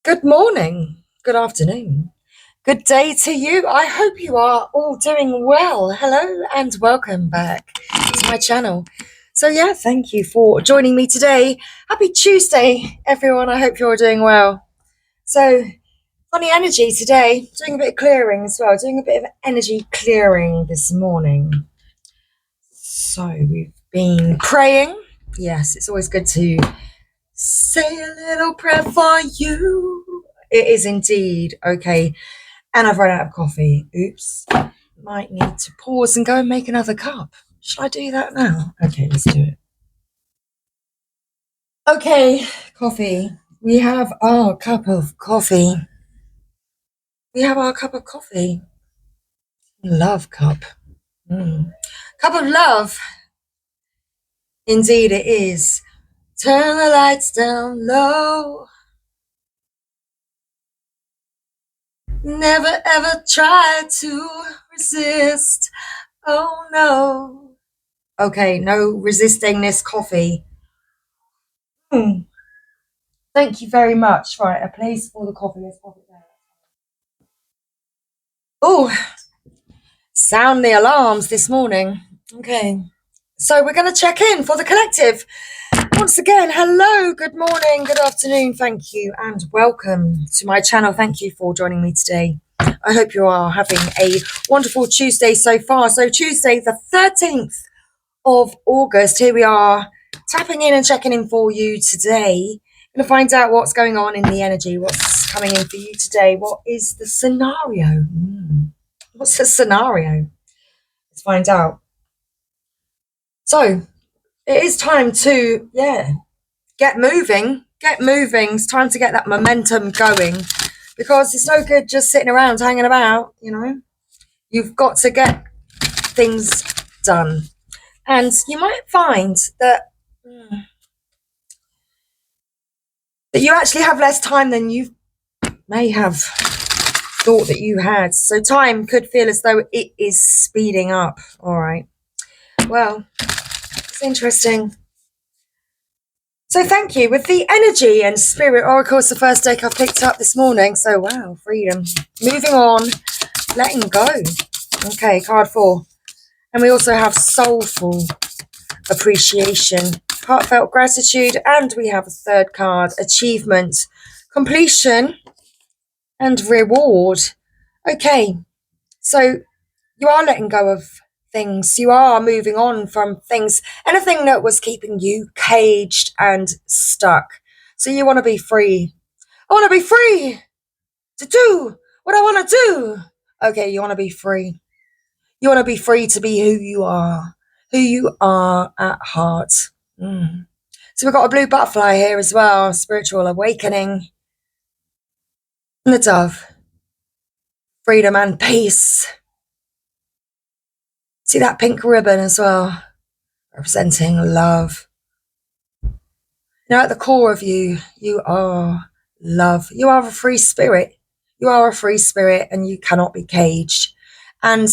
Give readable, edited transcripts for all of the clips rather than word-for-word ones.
Good morning, good afternoon, good day to you. I hope you are all doing well. Hello and welcome back to my channel. So yeah, thank you for joining me today. Happy Tuesday, everyone. I hope you're doing well. So funny energy today, doing a bit of clearing as well, doing a bit of energy clearing this morning. So we've been praying. Yes, it's always good to say a little prayer for you. It is indeed. Okay. And I've run out of coffee. Oops. Might need to pause and go and make another cup. Shall I do that now? Okay, let's do it. Okay, coffee. We have our cup of coffee. We have our cup of coffee. Love cup. Cup of love. Indeed it is. Turn the lights down low. Never ever try to resist. Oh no. Okay, no resisting this coffee. Thank you very much. Right, a place for the coffee. Let's pop it down. Oh, sound the alarms this morning. Okay. So we're going to check in for the collective. Once again, hello, good morning, good afternoon, thank you, and welcome to my channel. Thank you for joining me today. I hope you are having a wonderful Tuesday so far. So Tuesday, the 13th of August, here we are, tapping in and checking in for you today. Going to find out what's going on in the energy, what's coming in for you today. What is the scenario? What's the scenario? Let's find out. So it is time to, get moving. Get moving. It's time to get that momentum going, because it's no good just sitting around hanging about, You've got to get things done. And you might find that you actually have less time than you may have thought that you had. So time could feel as though it is speeding up. All right. Well, it's interesting. So thank you. With the energy and spirit oracle, it's the first deck I've picked up this morning. So wow, freedom. Moving on, letting go. Okay, card 4. And we also have soulful appreciation, heartfelt gratitude, and we have a third card, achievement, completion, and reward. Okay, so you are letting go of things. You are moving on from things, anything that was keeping you caged and stuck. So you want to be free. I want to be free to do what I want to do. Okay, you want to be free. You want to be free to be who you are at heart. So we've got a blue butterfly here as well, spiritual awakening. And the dove, freedom and peace. See that pink ribbon as well, representing love. At the core of you, you are love. You are a free spirit. You are a free spirit and you cannot be caged. And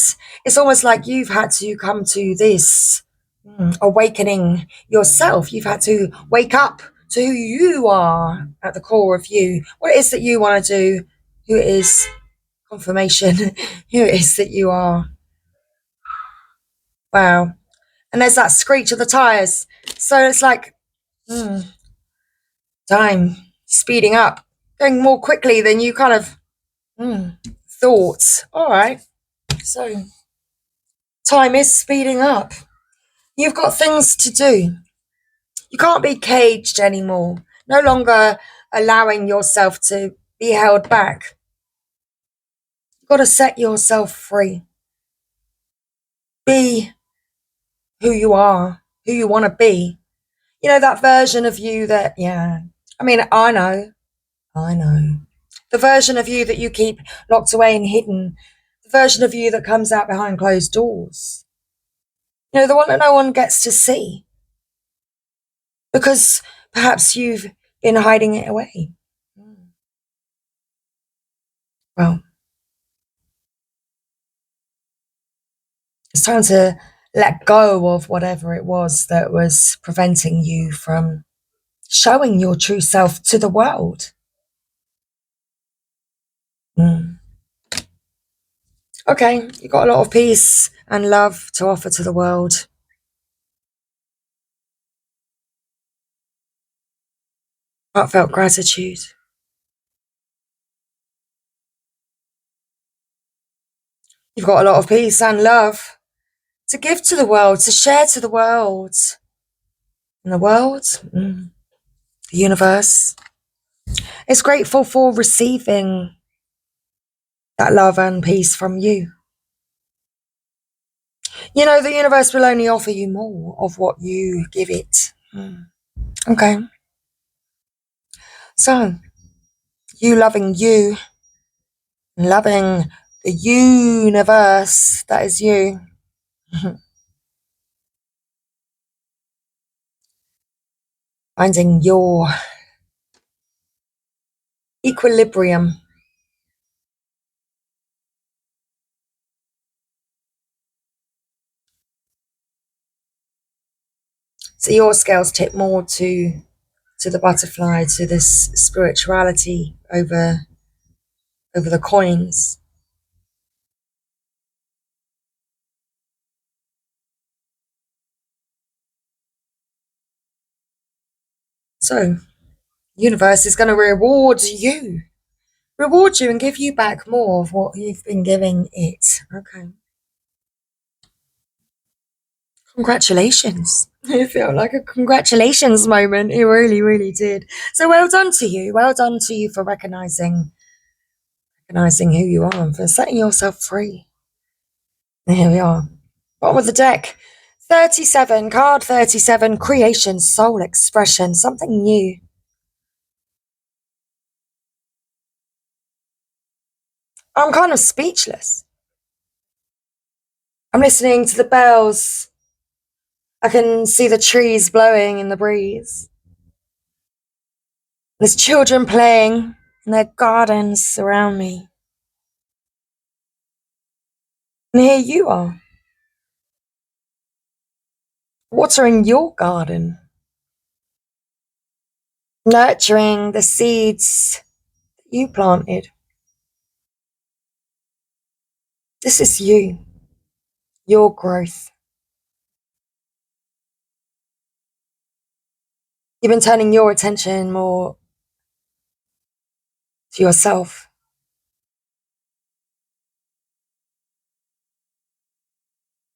it's almost like you've had to come to this awakening yourself. You've had to wake up to who you are at the core of you, what it is that you want to do, who it is, confirmation, who it is that you are. Wow. And there's that screech of the tires. So it's like, time speeding up, going more quickly than you kind of thought. All right. So time is speeding up. You've got things to do. You can't be caged anymore. No longer allowing yourself to be held back. You've got to set yourself free. Be who you are, who you want to be. That version of you that, I know. The version of you that you keep locked away and hidden. The version of you that comes out behind closed doors. The one that no one gets to see. Because perhaps you've been hiding it away. Well, it's time to let go of whatever it was that was preventing you from showing your true self to the world. Mm. Okay, you've got a lot of peace and love to offer to the world. Heartfelt gratitude. You've got a lot of peace and love to give to the world, to share to the world. And the world, the universe, is grateful for receiving that love and peace from you. You know, the universe will only offer you more of what you give it. Okay. So, you loving you, loving the universe that is you. Finding your equilibrium. So your scales tip more to the butterfly, to this spirituality over the coins. So, universe is going to reward you and give you back more of what you've been giving it. Okay. Congratulations. It felt like a congratulations moment. It really, really did. So well done to you. Well done to you for recognizing who you are and for setting yourself free. And here we are. Bottom of the deck. 37, card 37, creation, soul expression, something new. I'm kind of speechless. I'm listening to the bells. I can see the trees blowing in the breeze. There's children playing in their gardens around me. And here you are, watering your garden, nurturing the seeds that you planted. This is you, your growth. You've been turning your attention more to yourself.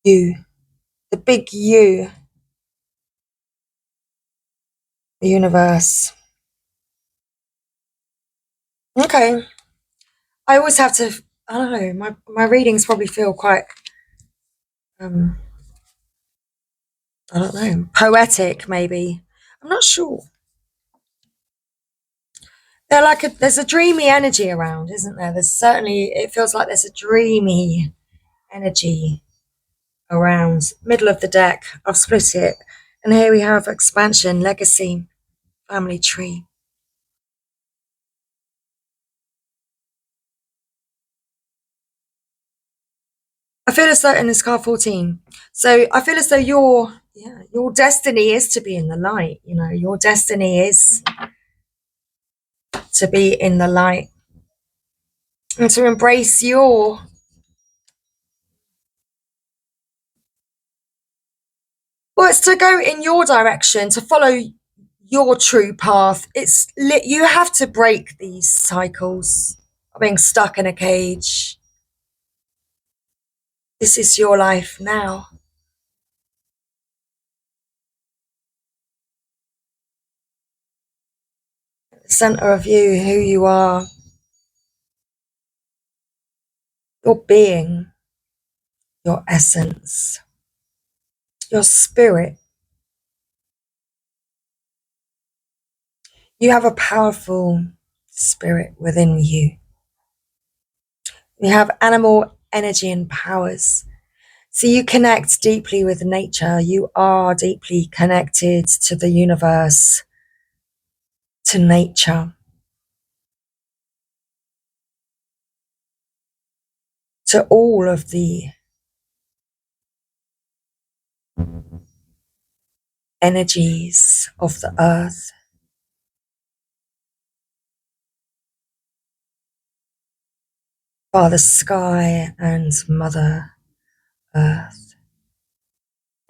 You, the big you, the universe. Okay. I always have to, I don't know, my readings probably feel quite, I don't know, poetic maybe. I'm not sure. They're like there's a dreamy energy around, isn't there? There's certainly, it feels like there's a dreamy energy around. Middle of the deck, I've split it. And here we have expansion, legacy, family tree. I feel as though, in this card 14, so I feel as though your destiny is to be in the light. You know, your destiny is to be in the light and to embrace your, well, it's to go in your direction, to follow your true path. You have to break these cycles of being stuck in a cage. This is your life now. The center of you, who you are, your being, your essence, your spirit. You have a powerful spirit within you. You have animal energy and powers. So you connect deeply with nature. You are deeply connected to the universe, to nature, to all of the energies of the earth. Father Sky and Mother Earth.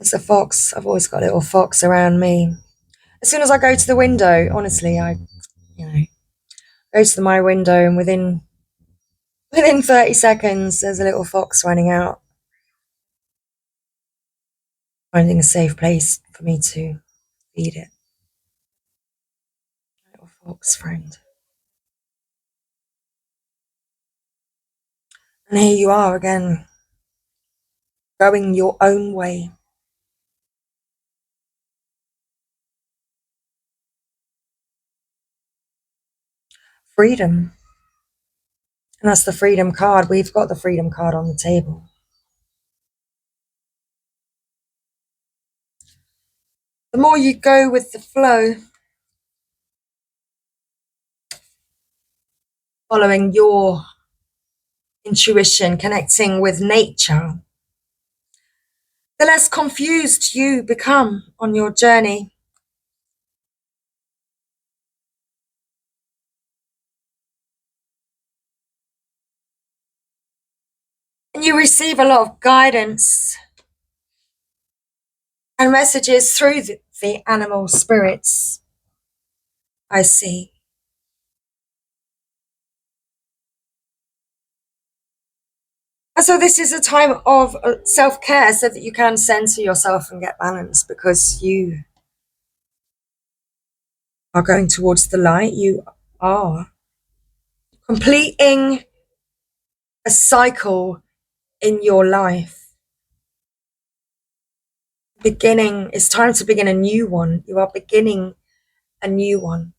It's a fox. I've always got a little fox around me. As soon as I go to the window, honestly, I, go to my window and within 30 seconds, there's a little fox running out, finding a safe place for me to feed it. Little fox friend. And here you are again, going your own way. Freedom. And that's the freedom card. We've got the freedom card on the table. The more you go with the flow, following your intuition, connecting with nature, the less confused you become on your journey. And you receive a lot of guidance and messages through the animal spirits, I see. And so this is a time of self-care so that you can center yourself and get balanced, because you are going towards the light. You are completing a cycle in your life. It's time to begin a new one. You are beginning a new one.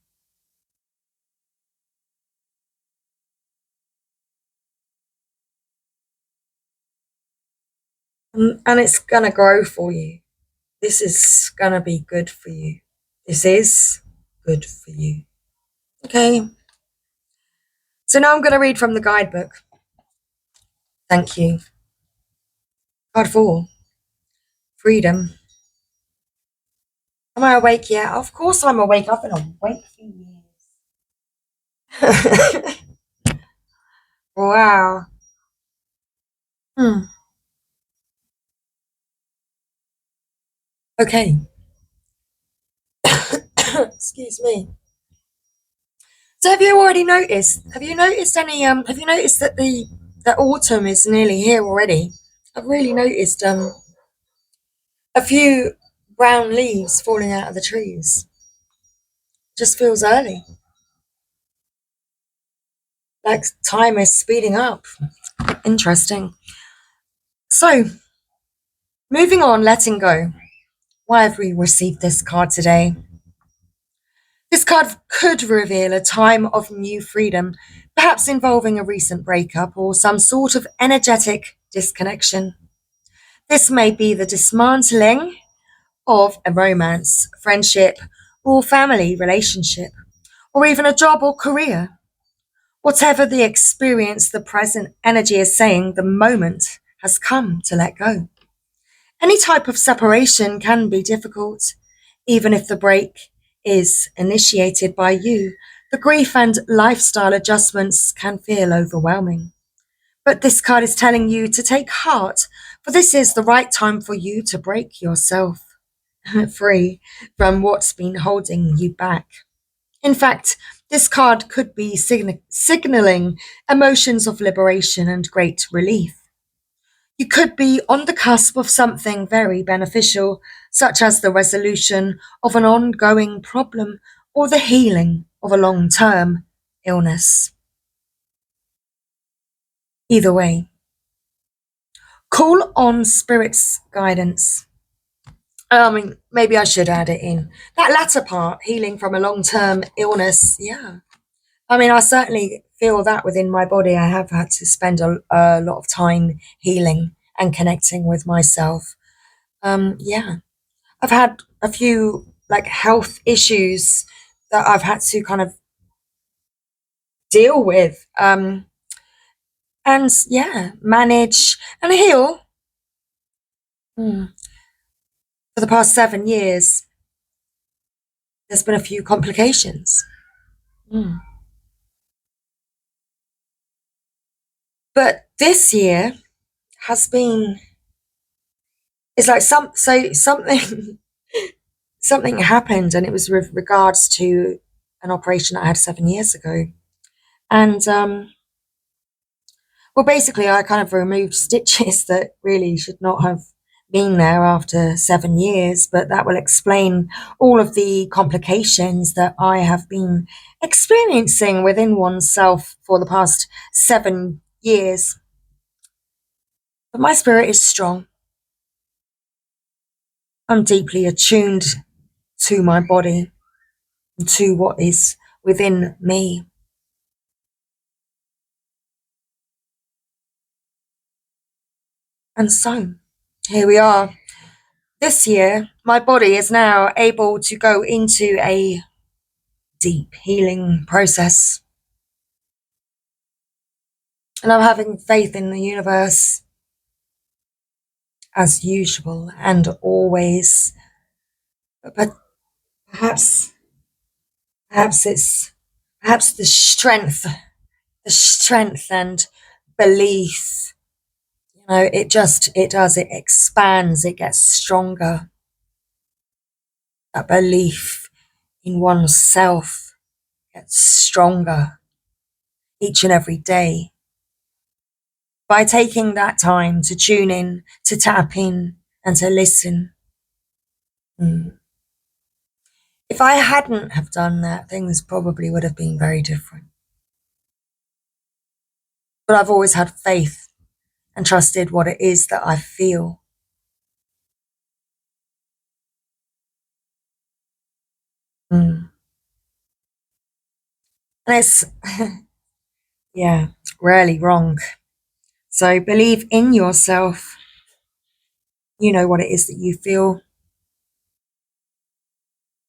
And it's going to grow for you. This is going to be good for you. This is good for you. Okay. So now I'm going to read from the guidebook. Thank you. Card 4. Freedom. Am I awake yet? Of course I'm awake. I've been awake for years. Wow. Okay. Excuse me. So have you already noticed? Have you noticed that the autumn is nearly here already? I've really noticed a few brown leaves falling out of the trees. Just feels early. Like time is speeding up. Interesting. So, moving on, letting go. Why have we received this card today? This card could reveal a time of new freedom, perhaps involving a recent breakup or some sort of energetic disconnection. This may be the dismantling of a romance, friendship, or family relationship, or even a job or career. Whatever the experience, the present energy is saying the moment has come to let go. Any type of separation can be difficult, even if the break is initiated by you. The grief and lifestyle adjustments can feel overwhelming. But this card is telling you to take heart, for this is the right time for you to break yourself free from what's been holding you back. In fact, this card could be signaling emotions of liberation and great relief. You could be on the cusp of something very beneficial, such as the resolution of an ongoing problem or the healing of a long-term illness. Either way, call on Spirit's guidance. I mean, maybe I should add it in. That latter part, healing from a long-term illness, yeah. I mean, I certainly feel that within my body. I have had to spend a lot of time healing and connecting with myself. Yeah. I've had a few like health issues that I've had to kind of deal with. And yeah, manage and heal. For the past 7 years, there's been a few complications. But this year has been, it's like something something happened, and it was with regards to an operation I had 7 years ago. And well, basically, I kind of removed stitches that really should not have been there after 7 years, but that will explain all of the complications that I have been experiencing within oneself for the past 7 years. But my spirit is strong. I'm deeply attuned to my body and to what is within me. And so, here we are. This year, my body is now able to go into a deep healing process. And I'm having faith in the universe as usual and always. But perhaps it's perhaps the strength and belief. It expands, it gets stronger. That belief in oneself gets stronger each and every day. By taking that time to tune in, to tap in, and to listen. If I hadn't have done that, things probably would have been very different. But I've always had faith and trusted what it is that I feel. And it's, yeah, rarely wrong. So believe in yourself. You know what it is that you feel.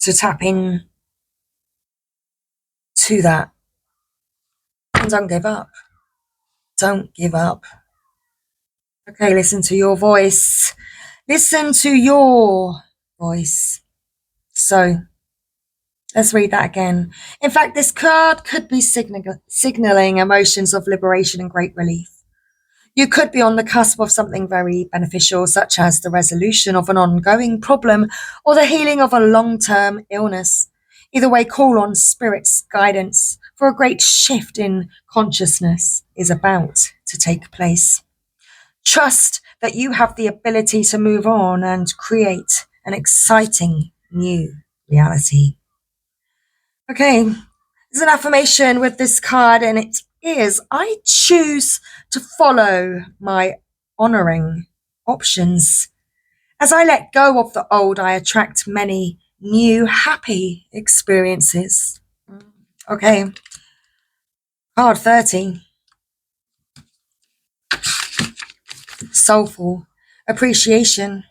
To tap in to that. And don't give up. Don't give up. Okay, listen to your voice. Listen to your voice. So let's read that again. In fact, this card could be signaling emotions of liberation and great relief. You could be on the cusp of something very beneficial, such as the resolution of an ongoing problem or the healing of a long-term illness. Either way, call on Spirit's guidance, for a great shift in consciousness is about to take place. Trust that you have the ability to move on and create an exciting new reality. Okay, there's an affirmation with this card, and it is, I choose to follow my honoring options. As I let go of the old, I attract many new happy experiences. Okay, card 30. Soulful appreciation,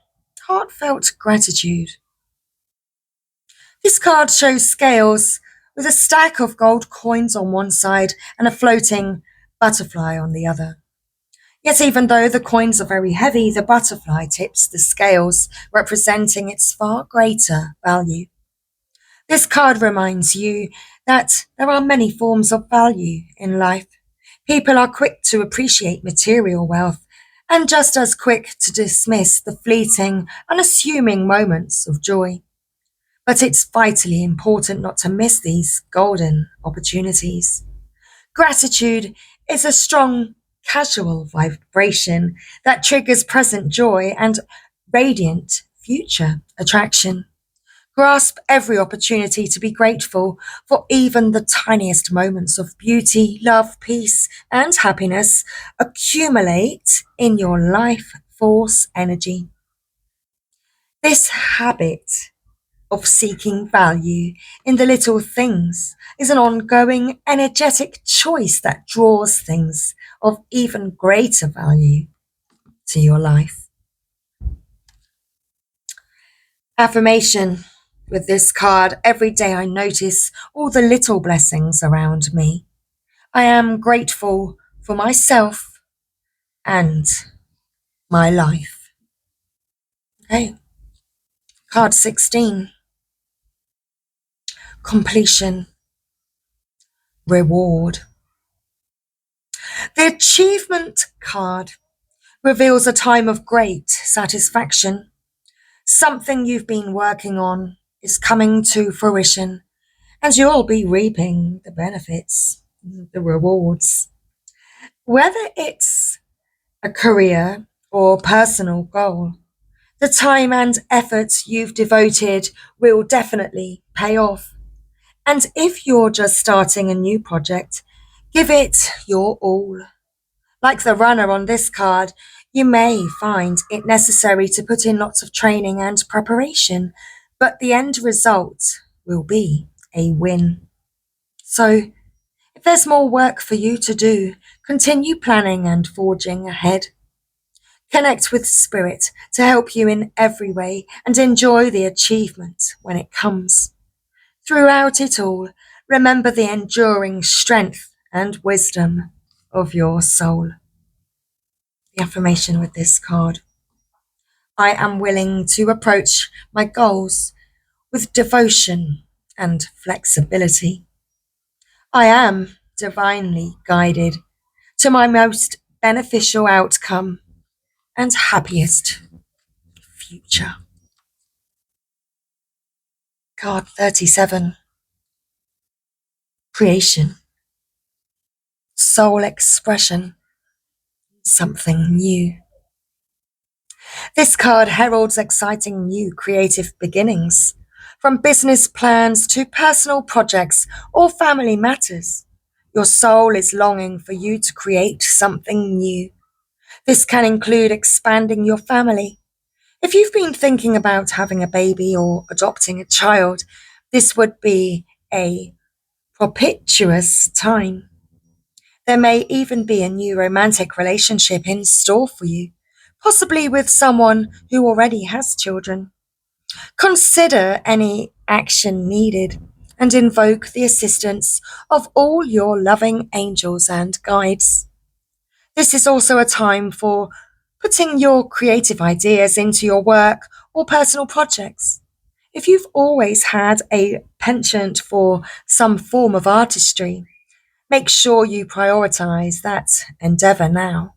heartfelt gratitude. This card shows scales with a stack of gold coins on one side and a floating butterfly on the other. Yet even though the coins are very heavy, the butterfly tips the scales, representing its far greater value. This card reminds you that there are many forms of value in life. People are quick to appreciate material wealth and just as quick to dismiss the fleeting, unassuming moments of joy. But it's vitally important not to miss these golden opportunities. Gratitude is a strong, casual vibration that triggers present joy and radiant future attraction. Grasp every opportunity to be grateful for even the tiniest moments of beauty, love, peace, and happiness accumulate in your life force energy. This habit of seeking value in the little things is an ongoing energetic choice that draws things of even greater value to your life. Affirmation with this card. Every day I notice all the little blessings around me. I am grateful for myself and my life. Okay. Card 16. Completion. Reward. The achievement card reveals a time of great satisfaction. Something you've been working on is coming to fruition, and you'll be reaping the benefits, the rewards. Whether it's a career or personal goal, the time and effort you've devoted will definitely pay off. And if you're just starting a new project, give it your all. Like the runner on this card, you may find it necessary to put in lots of training and preparation, but the end result will be a win. So, if there's more work for you to do, continue planning and forging ahead. Connect with Spirit to help you in every way and enjoy the achievement when it comes. Throughout it all, remember the enduring strength and wisdom of your soul. The affirmation with this card: I am willing to approach my goals with devotion and flexibility. I am divinely guided to my most beneficial outcome and happiest future. Card 37. Creation. Soul expression. Something new. This card heralds exciting new creative beginnings, from business plans to personal projects or family matters. Your soul is longing for you to create something new. This can include expanding your family. If you've been thinking about having a baby or adopting a child, this would be a propitious time. There may even be a new romantic relationship in store for you, possibly with someone who already has children. Consider any action needed and invoke the assistance of all your loving angels and guides. This is also a time for putting your creative ideas into your work or personal projects. If you've always had a penchant for some form of artistry, make sure you prioritize that endeavor now.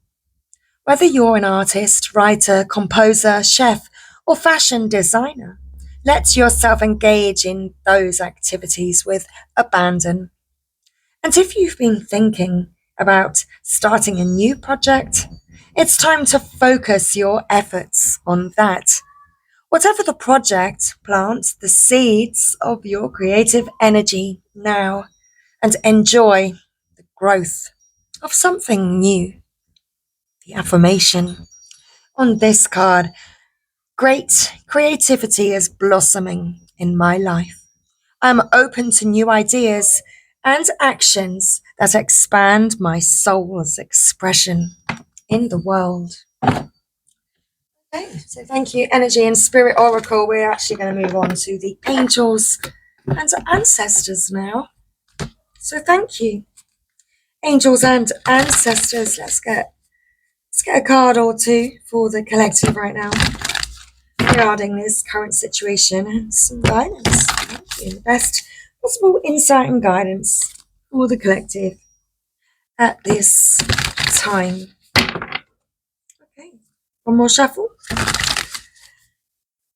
Whether you're an artist, writer, composer, chef, or fashion designer, let yourself engage in those activities with abandon. And if you've been thinking about starting a new project, it's time to focus your efforts on that. Whatever the project, plant the seeds of your creative energy now and enjoy the growth of something new. The affirmation on this card: great creativity is blossoming in my life. I'm open to new ideas and actions that expand my soul's expression in the world. Okay, so thank you, Energy and Spirit Oracle. We're actually going to move on to the angels and ancestors now. So thank you, angels and ancestors. Let's get a card or two for the collective right now regarding this current situation and some guidance. Thank you. The best possible insight and guidance for the collective at this time. Okay, one more shuffle.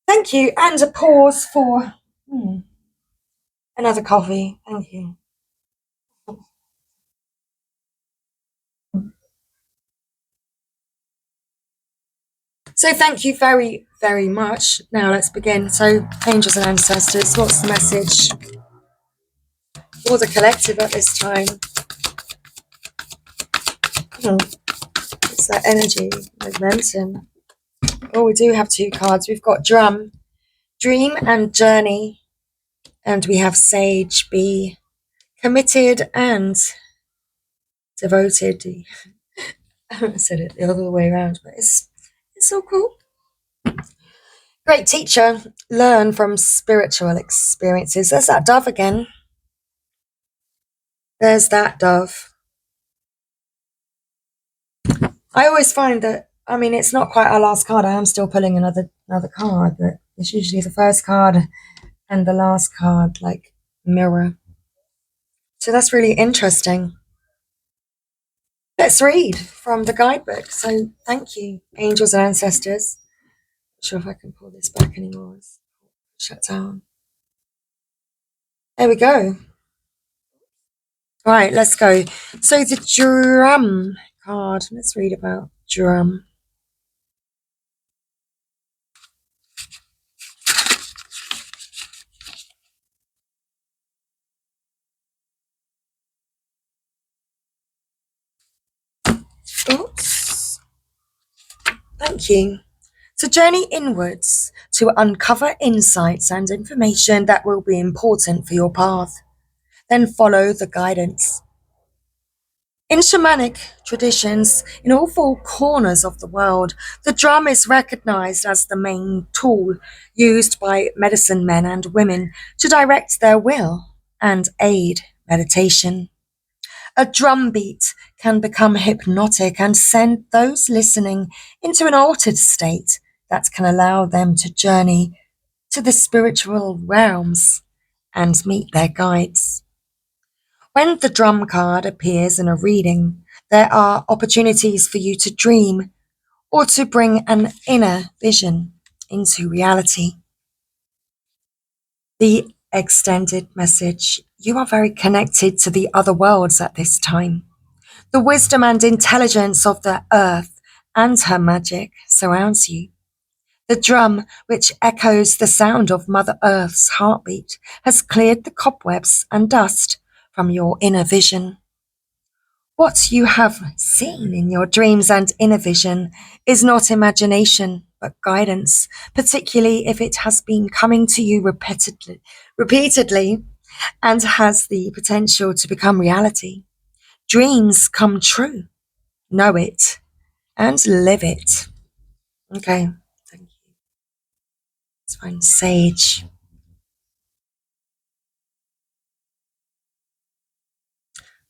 Thank you, and a pause for another coffee. Thank you. So thank you very, very much. Now let's begin. So, angels and ancestors, what's the message for the collective at this time? It's that energy, momentum. Oh, we do have two cards. We've got Dream and Journey, and we have Sage. Be committed and devoted. I said it the other way around, but it's so cool. Great teacher, learn from spiritual experiences. There's that dove again. There's that dove. I always find that, I mean, it's not quite our last card. I am still pulling another card, but it's usually the first card and the last card, like mirror. So that's really interesting. Let's read from the guidebook. So thank you, angels and ancestors. Not sure if I can pull this back anymore. It's shut down. There we go. Right, let's go. So the drum card. Let's read about drum. Oops. Thank you. So journey inwards to uncover insights and information that will be important for your path. Then follow the guidance. In shamanic traditions, in all four corners of the world, the drum is recognized as the main tool used by medicine men and women to direct their will and aid meditation. A drum beat can become hypnotic and send those listening into an altered state that can allow them to journey to the spiritual realms and meet their guides. When the drum card appears in a reading, there are opportunities for you to dream or to bring an inner vision into reality. The extended message: you are very connected to the other worlds at this time. The wisdom and intelligence of the earth and her magic surrounds you. The drum, which echoes the sound of Mother Earth's heartbeat, has cleared the cobwebs and dust from your inner vision. What you have seen in your dreams and inner vision is not imagination, but guidance, particularly if it has been coming to you repeatedly and has the potential to become reality. Dreams come true. Know it and live it. Okay, thank you. Let's find Sage.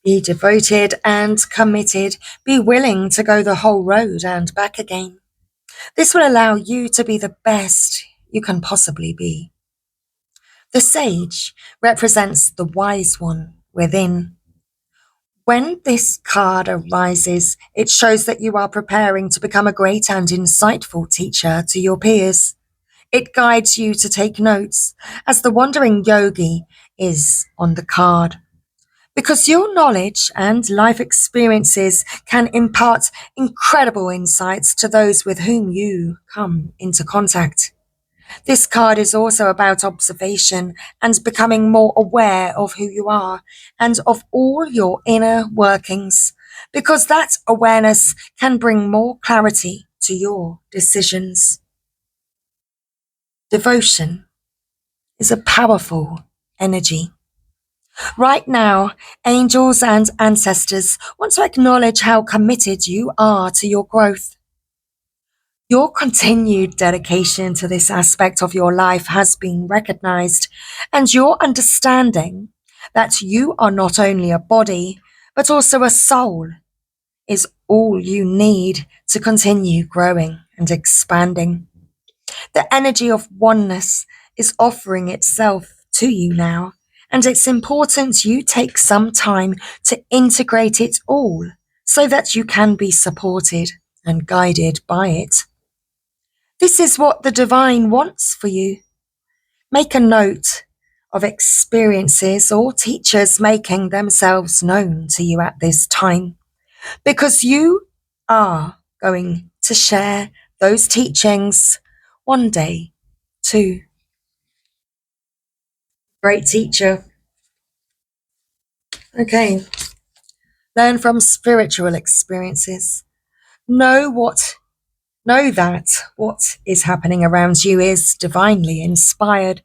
Be devoted and committed. Be willing to go the whole road and back again. This will allow you to be the best you can possibly be. The sage represents the wise one within. When this card arises, it shows that you are preparing to become a great and insightful teacher to your peers. It guides you to take notes, as the wandering yogi is on the card. Because your knowledge and life experiences can impart incredible insights to those with whom you come into contact. This card is also about observation and becoming more aware of who you are and of all your inner workings, because that awareness can bring more clarity to your decisions. Devotion is a powerful energy. Right now, angels and ancestors want to acknowledge how committed you are to your growth. Your continued dedication to this aspect of your life has been recognized, and your understanding that you are not only a body, but also a soul, is all you need to continue growing and expanding. The energy of oneness is offering itself to you now, and it's important you take some time to integrate it all so that you can be supported and guided by it. This is what the divine wants for you. Make a note of experiences or teachers making themselves known to you at this time, because you are going to share those teachings one day too. Great teacher. Okay. Learn from spiritual experiences. Know that what is happening around you is divinely inspired.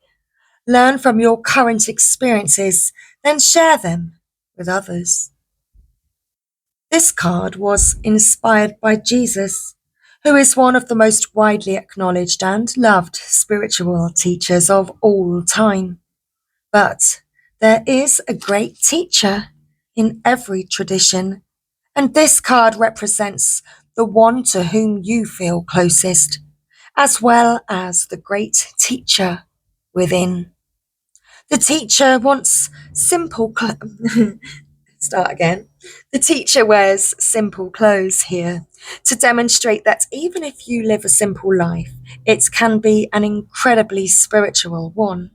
Learn from your current experiences, then share them with others. This card was inspired by Jesus, who is one of the most widely acknowledged and loved spiritual teachers of all time. But there is a great teacher in every tradition, and this card represents the one to whom you feel closest, as well as the great teacher within. The teacher wants simple start again. The teacher wears simple clothes here to demonstrate that even if you live a simple life, it can be an incredibly spiritual one.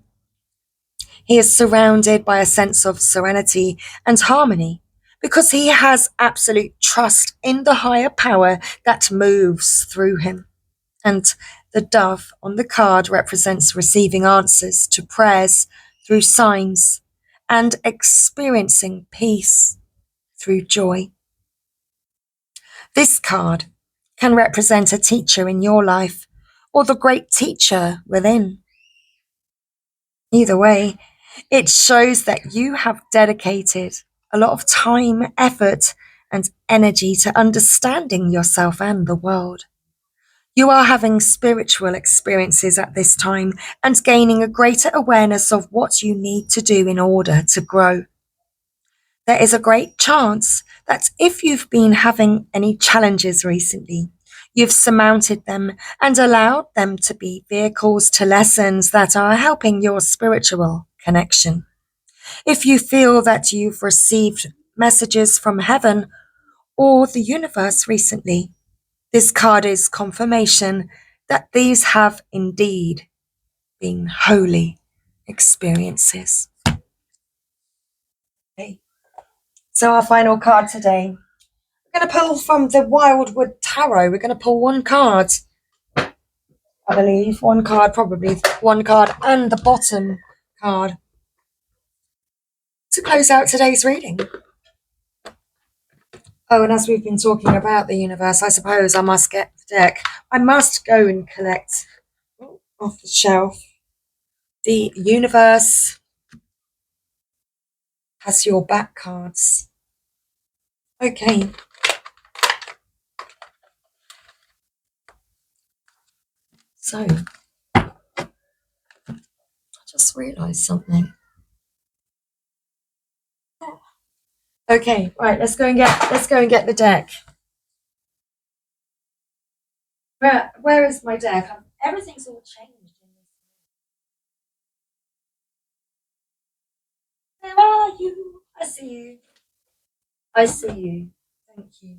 He is surrounded by a sense of serenity and harmony because he has absolute trust in the higher power that moves through him. And the dove on the card represents receiving answers to prayers through signs and experiencing peace through joy. This card can represent a teacher in your life or the great teacher within. Either way, it shows that you have dedicated a lot of time, effort, and energy to understanding yourself and the world. You are having spiritual experiences at this time and gaining a greater awareness of what you need to do in order to grow. There is a great chance that if you've been having any challenges recently, you've surmounted them and allowed them to be vehicles to lessons that are helping your spiritual connection. If you feel that you've received messages from heaven or the universe recently, this card is confirmation that these have indeed been holy experiences. Okay. So our final card today, we're going to pull from the Wildwood Tarot. We're going to pull one card, I believe. One card, probably one card, and the bottom card to close out today's reading. Oh, and as we've been talking about the universe, I suppose I must get the deck. I must go and collect off the shelf. The universe has your back cards. Okay. So, I just realised something. Okay, right, let's go and get the deck. Where is my deck? Everything's all changed in this. Where are you? I see you. I see you. Thank you.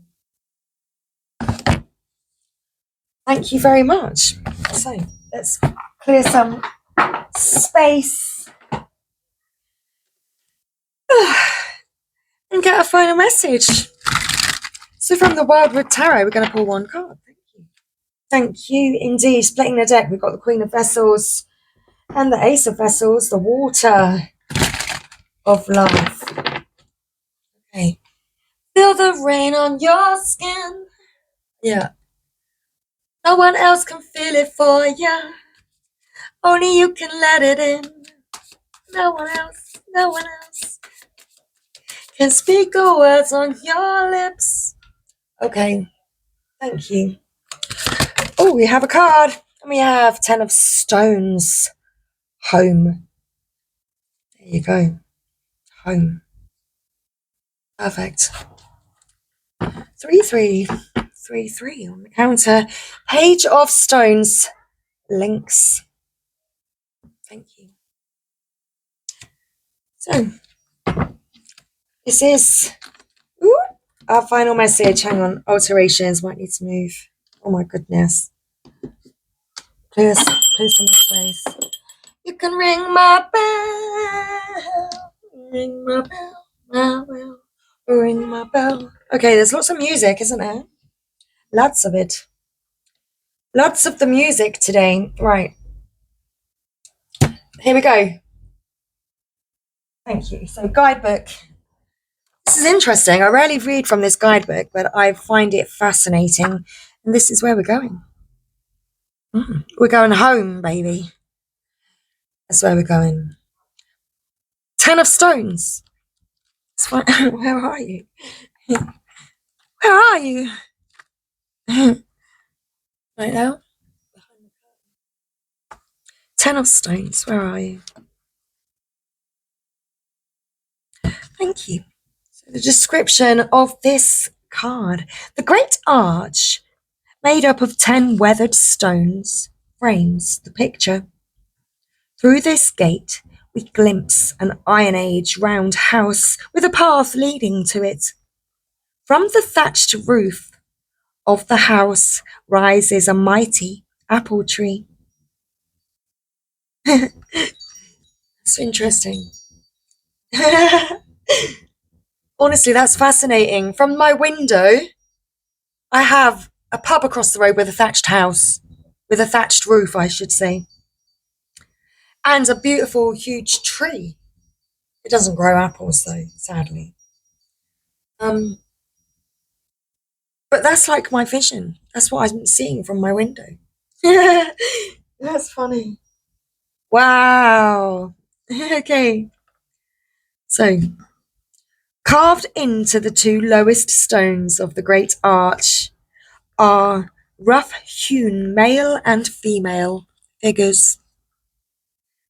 Thank you very much. So let's clear some space and get a final message. So from the Wildwood Tarot, we're going to pull one card. Thank you. Thank you indeed. Splitting the deck, we've got the Queen of Vessels and the Ace of Vessels, the Water of Love. Okay. Feel the rain on your skin. Yeah. No one else can feel it for you. Only you can let it in. No one else can speak the words on your lips. Okay. Thank you. Oh, we have a card. And we have 10 of Stones. Home. There you go. Home. Perfect. 3-3. 3-3 on the counter. Page of Stones. Links. Thank you. So, this is our final message. Hang on. Alterations. Might need to move. Oh my goodness. Clear some space. You can ring my bell. Ring my bell. My bell. Ring my bell. Okay, there's lots of music, isn't there? Lots of it. Lots of the music today. Right. Here we go. Thank you. So, guidebook. This is interesting. I rarely read from this guidebook, but I find it fascinating. And this is where we're going. We're going home, baby. That's where we're going. 10 of Stones. Where are you? Where are you? Right now? 10 of Stones. Where are you? Thank you. So the description of this card. The Great Arch, made up of 10 weathered stones, frames the picture. Through this gate, we glimpse an Iron Age round house with a path leading to it. From the thatched roof of the house rises a mighty apple tree. It's interesting. Honestly, that's fascinating. From my window, I have a pub across the road with a thatched house, with a thatched roof, I should say, and a beautiful, huge tree. It doesn't grow apples, though, sadly. Um, but that's like my vision. That's what I'm seeing from my window. That's funny. Wow. Okay. So, carved into the two lowest stones of the great arch are rough-hewn male and female figures.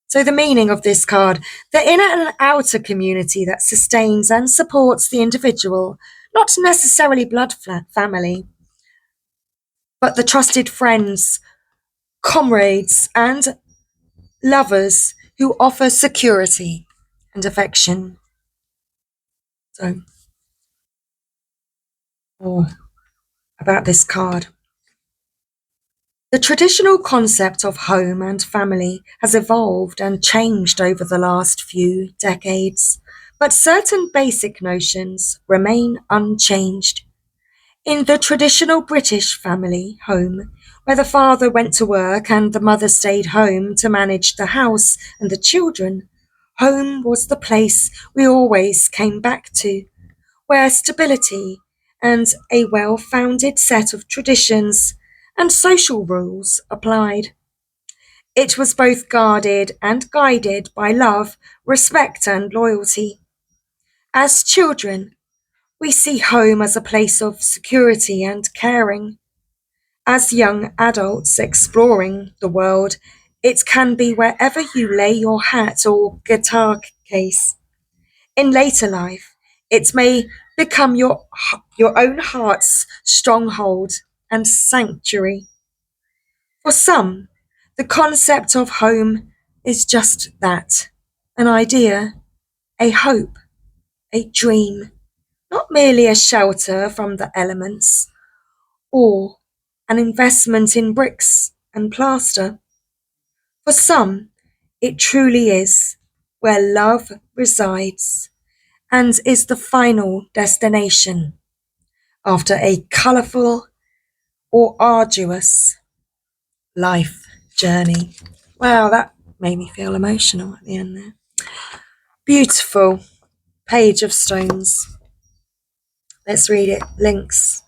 So the meaning of this card, the inner and outer community that sustains and supports the individual, not necessarily blood family, but the trusted friends, comrades, and lovers who offer security and affection. So, more about this card. The traditional concept of home and family has evolved and changed over the last few decades, but certain basic notions remain unchanged. In the traditional British family home, where the father went to work and the mother stayed home to manage the house and the children, home was the place we always came back to, where stability and a well-founded set of traditions and social rules applied. It was both guarded and guided by love, respect, and loyalty. As children, we see home as a place of security and caring. As young adults exploring the world, it can be wherever you lay your hat or guitar case. In later life, it may become your own heart's stronghold and sanctuary. For some, the concept of home is just that, an idea, a hope, a dream, not merely a shelter from the elements, or an investment in bricks and plaster. For some, it truly is where love resides and is the final destination after a colourful or arduous life journey. Wow, that made me feel emotional at the end there. Beautiful page of stones. Let's read it. Links.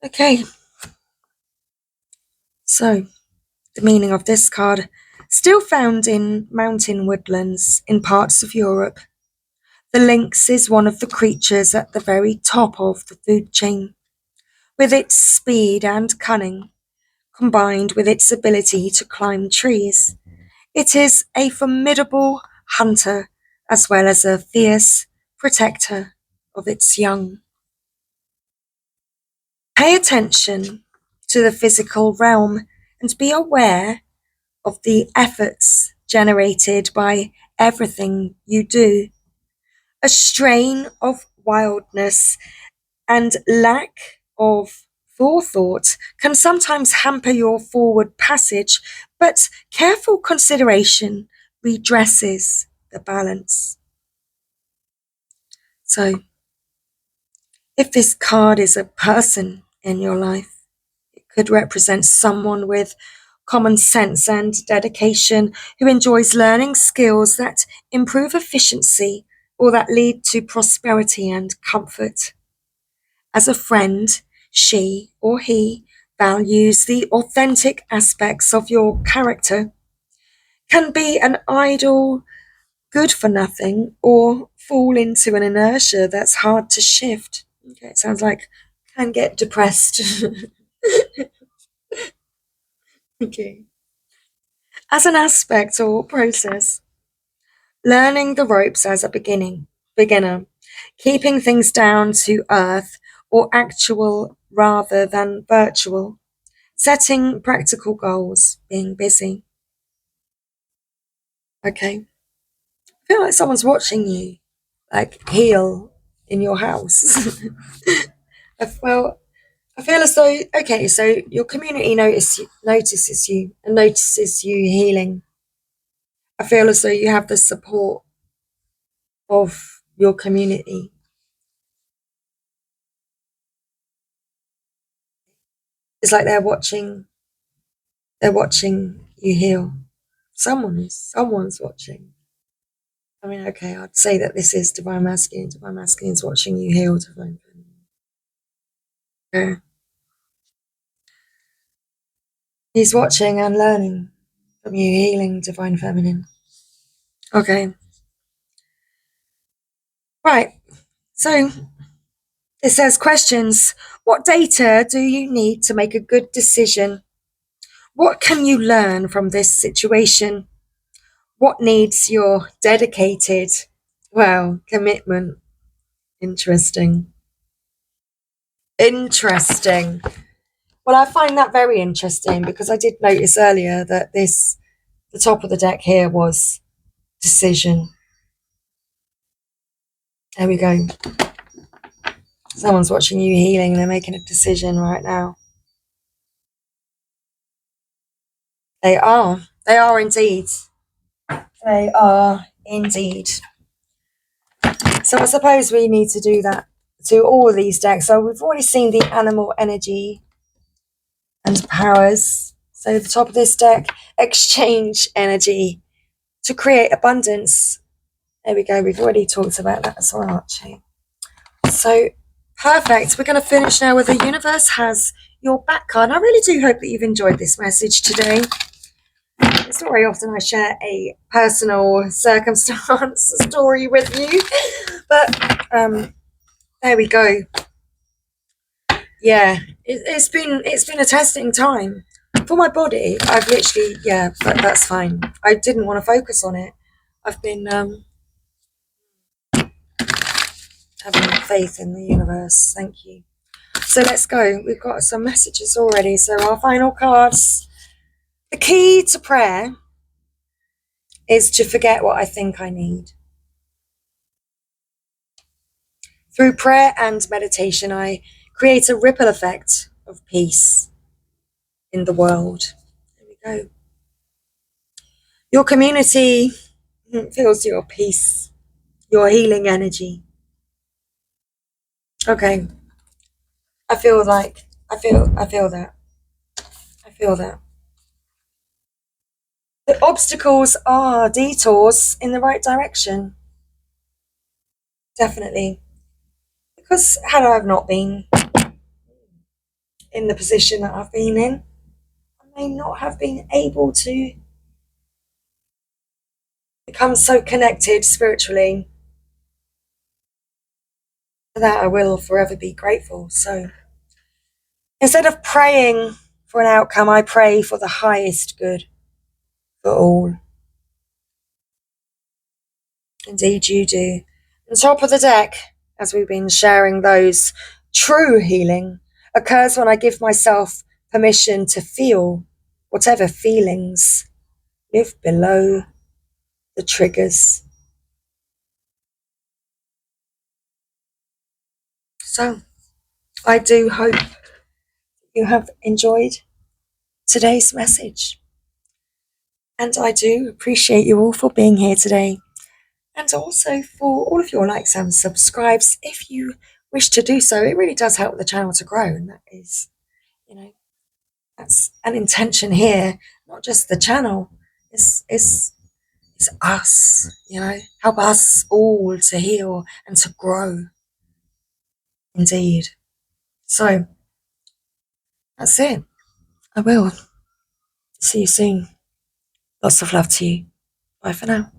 Okay, so the meaning of this card. Still found in mountain woodlands in parts of Europe, the lynx is one of the creatures at the very top of the food chain. With its speed and cunning, combined with its ability to climb trees, it is a formidable hunter as well as a fierce protector of its young. Pay attention to the physical realm and be aware of the efforts generated by everything you do. A strain of wildness and lack of forethought can sometimes hamper your forward passage, but careful consideration redresses the balance. So, if this card is a person in your life, it could represent someone with common sense and dedication who enjoys learning skills that improve efficiency or that lead to prosperity and comfort. As a friend, she or he values the authentic aspects of your character, can be an idle, good for nothing, or fall into an inertia that's hard to shift. Okay, it sounds like can get depressed. Okay. As an aspect or process, learning the ropes as a beginner, keeping things down to earth or actual rather than virtual, setting practical goals, being busy. Okay. I feel like someone's watching you, like, heal in your house. Well, I feel as though, okay, so your community notices you and notices you healing. I feel as though you have the support of your community. It's like they're watching you heal. Someone's watching. I mean, okay, I'd say that this is Divine Masculine. Divine Masculine is watching you heal, Divine Feminine. Yeah. He's watching and learning from you, healing, Divine Feminine. Okay. Right. So it says questions. What data do you need to make a good decision? What can you learn from this situation? What needs your dedicated, commitment? Interesting. Interesting. Well, I find that very interesting because I did notice earlier that the top of the deck here was decision. There we go. Someone's watching you healing. They're making a decision right now. They are. They are indeed. They are indeed. So I suppose we need to do that to all of these decks. So we've already seen the animal energy and powers. So the top of this deck, exchange energy to create abundance. There we go. We've already talked about that as well, actually. So perfect. We're going to finish now with the universe has your back card. And I really do hope that you've enjoyed this message today. It's not very often I share a personal circumstance story with you, but there we go. Yeah, it's been a testing time for my body. I've literally, but that's fine. I didn't want to focus on it. I've been having faith in the universe. Thank you. So let's go. We've got some messages already. So our final cards. The key to prayer is to forget what I think I need. Through prayer and meditation, I create a ripple effect of peace in the world. There we go. Your community feels your peace, your healing energy. Okay. I feel that. I feel that. The obstacles are detours in the right direction. Definitely. Because had I have not been in the position that I've been in, I may not have been able to become so connected spiritually. For that I will forever be grateful. So instead of praying for an outcome, I pray for the highest good for all. Indeed you do. On top of the deck, as we've been sharing those, true healing occurs when I give myself permission to feel whatever feelings live below the triggers. So I do hope you have enjoyed today's message. And I do appreciate you all for being here today. And also for all of your likes and subscribes, if you wish to do so. It really does help the channel to grow. And that is, that's an intention here, not just the channel. It's us, help us all to heal and to grow. Indeed. So that's it. I will see you soon. Lots of love to you. Bye for now.